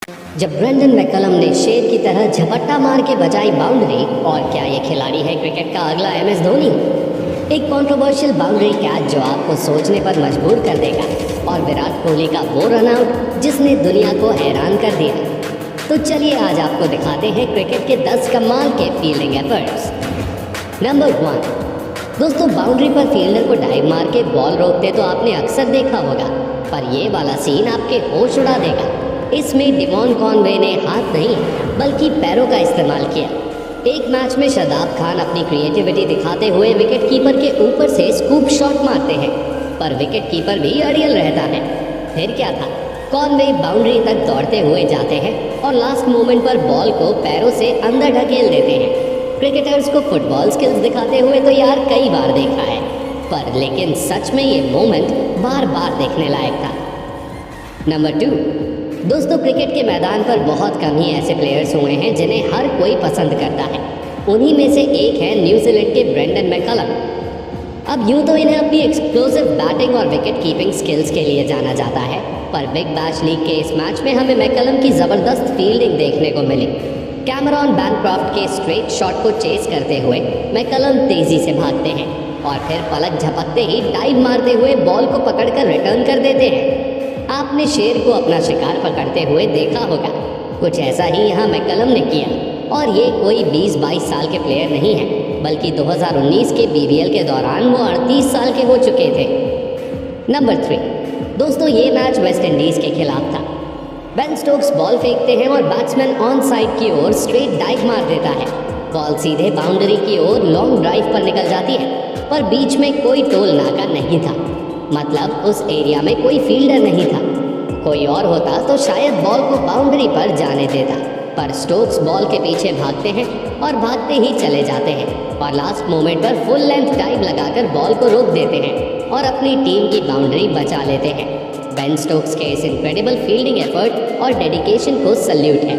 जब Brendon McCullum ने शेर की तरह झपट्टा मार के बजाई बाउंड्री, और क्या ये खिलाड़ी है क्रिकेट का अगला एमएस धोनी? एक कंट्रोवर्शियल बाउंड्री कैच जो आपको सोचने पर मजबूर कर देगा, और विराट कोहली का वो रनआउट जिसने दुनिया को हैरान कर दिया। तो चलिए आज आपको दिखाते हैं क्रिकेट के 10 कमाल के फील्डिंग एफर्ट्स। नंबर 1, दोस्तों बाउंड्री पर फील्डर को डाइव मार के बॉल रोकते तो आपने अक्सर देखा होगा, पर ये वाला सीन आपके होश उड़ा देगा। इसमें डेवॉन कॉनवे ने हाथ नहीं बल्कि पैरों का इस्तेमाल किया। एक मैच में शादाब खान अपनी क्रिएटिविटी दिखाते हुए विकेट कीपर के ऊपर से स्कूप शॉट मारते हैं, पर विकेट कीपर भी अड़ियल रहता है। फिर क्या था, कॉनवे बाउंड्री तक दौड़ते हुए जाते हैं और लास्ट मोमेंट पर बॉल को पैरों से अंदर ढकेल देते हैं। क्रिकेटर्स को फुटबॉल स्किल्स दिखाते हुए तो यार कई बार देखा है, पर लेकिन सच में ये मोमेंट बार बार देखने लायक था। नंबर 2, दोस्तों क्रिकेट के मैदान पर बहुत कम ही ऐसे प्लेयर्स हुए हैं जिन्हें हर कोई पसंद करता है। उन्हीं में से एक है न्यूजीलैंड के ब्रेंडन मैकलम। अब यूं तो इन्हें अपनी एक्सप्लोसिव बैटिंग और विकेट कीपिंग स्किल्स के लिए जाना जाता है, पर बिग बैश लीग के इस मैच में हमें मैकलम की ज़बरदस्त फील्डिंग देखने को मिली। कैमरॉन बैनक्रॉफ्ट के स्ट्रेट शॉट को चेस करते हुए मैकलम तेज़ी से भागते हैं और फिर पलक झपकते ही डाइव मारते हुए बॉल को पकड़कर रिटर्न कर देते हैं। आपने शेर को अपना शिकार पकड़ते हुए देखा होगा, कुछ ऐसा ही यहाँ मैकलम ने किया। और ये कोई 20-22 साल के प्लेयर नहीं है, बल्कि 2019 के बीबीएल के दौरान वो 38 साल के हो चुके थे। नंबर 3, दोस्तों ये मैच वेस्ट इंडीज़ के खिलाफ था। बेन स्टोक्स बॉल फेंकते हैं और बैट्समैन ऑन साइड की ओर स्ट्रेट डाइव मार देता है। बॉल सीधे बाउंड्री की ओर लॉन्ग ड्राइव पर निकल जाती है, पर बीच में कोई टोल नाका नहीं था, मतलब उस एरिया में कोई फील्डर नहीं था। कोई और होता तो शायद बॉल को बाउंड्री पर जाने देता, पर स्टोक्स बॉल के पीछे भागते हैं और भागते ही चले जाते हैं और लास्ट मोमेंट पर फुल लेंथ डाइव लगाकर बॉल को रोक देते हैं और अपनी टीम की बाउंड्री बचा लेते हैं। बेन स्टोक्स के इस इनक्रेडिबल फील्डिंग एफर्ट और डेडिकेशन को सल्यूट है।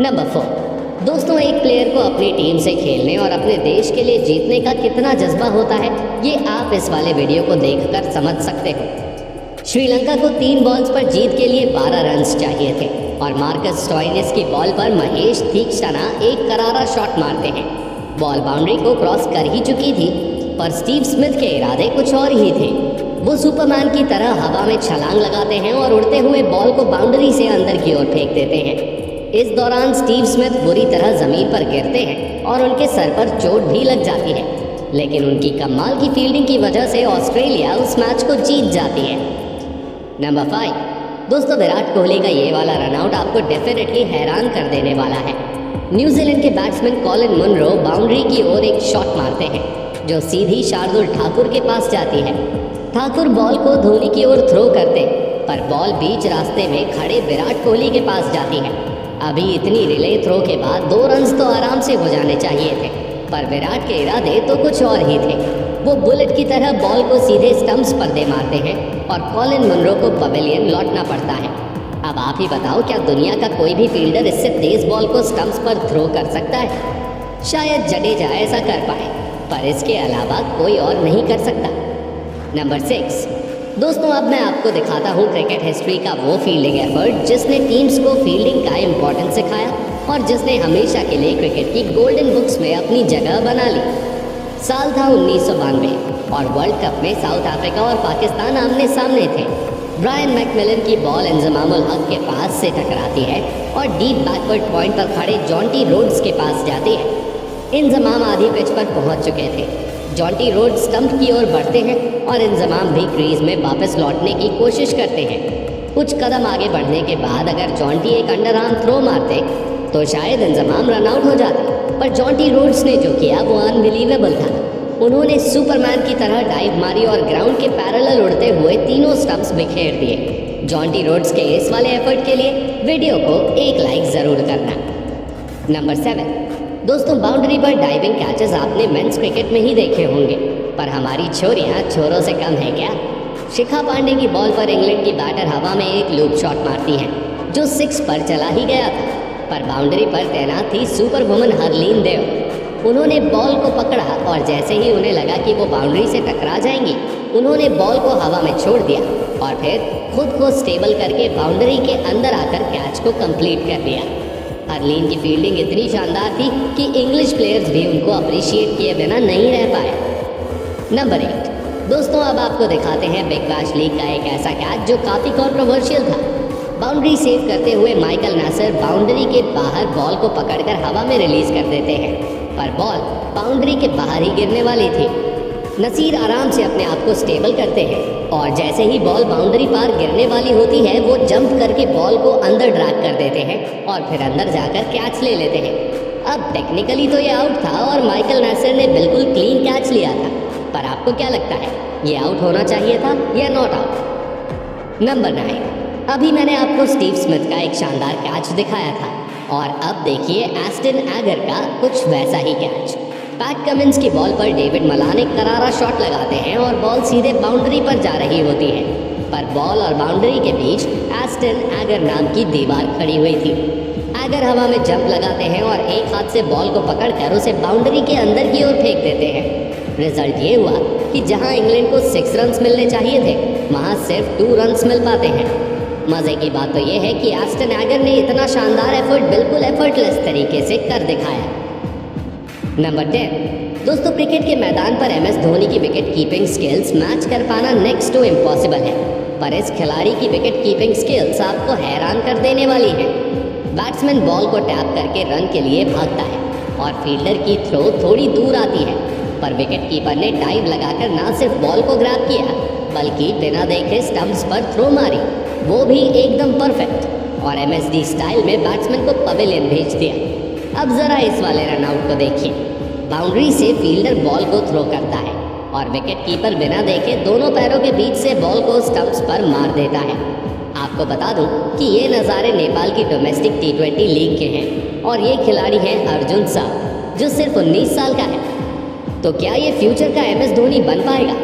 नंबर 4, दोस्तों एक प्लेयर को अपनी टीम से खेलने और अपने देश के लिए जीतने का कितना जज्बा होता है, ये आप इस वाले वीडियो को देखकर समझ सकते हो। श्रीलंका को 3 बॉल्स पर जीत के लिए 12 रन्स चाहिए थे और मार्कस स्टोइनिस की बॉल पर महेश तीक्ष्णा एक करारा शॉट मारते हैं। बॉल बाउंड्री को क्रॉस कर ही चुकी थी, पर स्टीव स्मिथ के इरादे कुछ और ही थे। वो सुपरमैन की तरह हवा में छलांग लगाते हैं और उड़ते हुए बॉल को बाउंड्री से अंदर की ओर फेंक देते हैं। इस दौरान स्टीव स्मिथ बुरी तरह ज़मीन पर गिरते हैं और उनके सर पर चोट भी लग जाती है, लेकिन उनकी कमाल की फील्डिंग की वजह से ऑस्ट्रेलिया उस मैच को जीत जाती है। नंबर 5, दोस्तों विराट कोहली का ये वाला रनआउट आपको डेफिनेटली हैरान कर देने वाला है। न्यूजीलैंड के बैट्समैन कॉलिन मुनरो बाउंड्री की ओर एक शॉट मारते हैं जो सीधी शार्दुल ठाकुर के पास जाती है। ठाकुर बॉल को धोनी की ओर थ्रो करते, पर बॉल बीच रास्ते में खड़े विराट कोहली के पास जाती है। अभी इतनी रिले थ्रो के बाद 2 रन्स तो आराम से हो जाने चाहिए थे, पर विराट के इरादे तो कुछ और ही थे। वो बुलेट की तरह बॉल को सीधे स्टंप्स पर दे मारते हैं और कॉलिन मुनरो को पवेलियन लौटना पड़ता है। अब आप ही बताओ, क्या दुनिया का कोई भी फील्डर इससे तेज बॉल को स्टंप्स पर थ्रो कर सकता है? शायद जडेजा ऐसा कर पाए, पर इसके अलावा कोई और नहीं कर सकता। नंबर 6, दोस्तों अब मैं आपको दिखाता हूँ क्रिकेट हिस्ट्री का वो फील्डिंग एफर्ट जिसने टीम्स को फील्डिंग का इम्पोर्टेंस सिखाया और जिसने हमेशा के लिए क्रिकेट की गोल्डन बुक्स में अपनी जगह बना ली। साल था 1992 और वर्ल्ड कप में साउथ अफ्रीका और पाकिस्तान आमने सामने थे। ब्रायन मैकमिलन की बॉल इंजमामुल हक के पास से टकराती है और डीप बैकवर्ड पॉइंट पर खड़े जॉन्टी रोड्स के पास जाती है। इंजमाम आधी पिच पर पहुंच चुके थे। जॉन्टी रोड स्टंप की ओर बढ़ते हैं और इंजमाम भी क्रीज में वापस लौटने की कोशिश करते हैं। कुछ कदम आगे बढ़ने के बाद अगर जॉन्टी एक अंडर आर्म थ्रो मारते तो शायद इंजमाम रन आउट हो जाते, पर जॉन्टी रोड्स ने जो किया वो अनबिलीवेबल था। उन्होंने सुपरमैन की तरह डाइव मारी और ग्राउंड के पैरेलल उड़ते हुए तीनों स्टंप्स बिखेर दिए। जॉन्टी रोड्स के इस वाले एफर्ट के लिए वीडियो को 1 लाइक ज़रूर करना। नंबर 7, दोस्तों बाउंड्री पर डाइविंग कैचेस आपने मेंस क्रिकेट में ही देखे होंगे, पर हमारी छोरियां छोरों से कम है क्या? शिखा पांडे की बॉल पर इंग्लैंड की बैटर हवा में एक लूप शॉट मारती है जो 6 पर चला ही गया था, पर बाउंड्री पर तैनात थी सुपर वुमन हरलीन देव। उन्होंने बॉल को पकड़ा और जैसे ही उन्हें लगा कि वो बाउंड्री से टकरा जाएंगी, उन्होंने बॉल को हवा में छोड़ दिया और फिर खुद को स्टेबल करके बाउंड्री के अंदर आकर कैच को कंप्लीट कर लिया। हरलीन की फील्डिंग इतनी शानदार थी कि इंग्लिश प्लेयर्स भी उनको अप्रिशिएट किए बिना नहीं रह पाए। नंबर 8 दोस्तों, अब आपको दिखाते हैं बिग बैश लीग का एक ऐसा कैच जो काफ़ी कंट्रोवर्शियल था। बाउंड्री सेव करते हुए माइकल नासर बाउंड्री के बाहर बॉल को पकड़कर हवा में रिलीज कर देते हैं, पर बॉल बाउंड्री के बाहर ही गिरने वाली थी। नसीर आराम से अपने आप को स्टेबल करते हैं और जैसे ही बॉल बाउंड्री पार गिरने वाली होती है वो जंप करके बॉल को अंदर ड्रैग कर देते हैं और फिर अंदर जाकर कैच ले लेते हैं। अब टेक्निकली तो ये आउट था और माइकल नासर ने बिल्कुल क्लीन कैच लिया था, पर आपको क्या लगता है, ये आउट होना चाहिए था या नॉट आउट? नंबर 9 अभी मैंने आपको स्टीव स्मिथ का एक शानदार कैच दिखाया था और अब देखिए एस्टन एगर का कुछ वैसा ही कैच। पैट कमिंस की बॉल पर डेविड मलान एक करारा शॉट लगाते हैं और बॉल सीधे बाउंड्री पर जा रही होती है, पर बॉल और बाउंड्री के बीच एस्टन एगर नाम की दीवार खड़ी हुई थी। एगर हवा में जंप लगाते हैं और एक हाथ से बॉल को पकड़कर उसे बाउंड्री के अंदर की ओर फेंक देते हैं। रिजल्ट ये हुआ कि जहां इंग्लैंड को 6 रन्स मिलने चाहिए थे वहां सिर्फ 2 रन्स मिल पाते हैं। मज़े की बात तो ये है कि एस्टन एगर ने इतना शानदार एफर्ट बिल्कुल एफर्टलेस तरीके से कर दिखाया। नंबर 10 दोस्तों, क्रिकेट के मैदान पर एमएस धोनी की विकेट कीपिंग स्किल्स मैच कर पाना नेक्स्ट टू इम्पॉसिबल है, पर इस खिलाड़ी की विकेट कीपिंग स्किल्स आपको हैरान कर देने वाली है। बैट्समैन बॉल को टैप करके रन के लिए भागता है और फील्डर की थ्रो थोड़ी दूर आती है, पर विकेट कीपर ने डाइव लगाकर ना सिर्फ बॉल को ग्रैब किया बल्कि बिना देखे स्टंप्स पर थ्रो मारी, वो भी एकदम परफेक्ट, और एमएसडी स्टाइल में बैट्समैन को पवेलियन भेज दिया। अब ज़रा इस वाले रनआउट को देखिए। बाउंड्री से फील्डर बॉल को थ्रो करता है और विकेट कीपर बिना देखे दोनों पैरों के बीच से बॉल को स्टंप्स पर मार देता है। आपको बता दूं कि ये नज़ारे नेपाल की डोमेस्टिक T20 लीग के हैं और ये खिलाड़ी हैं अर्जुन साह, जो सिर्फ 19 साल का है। तो क्या ये फ्यूचर का एमएस धोनी बन पाएगा?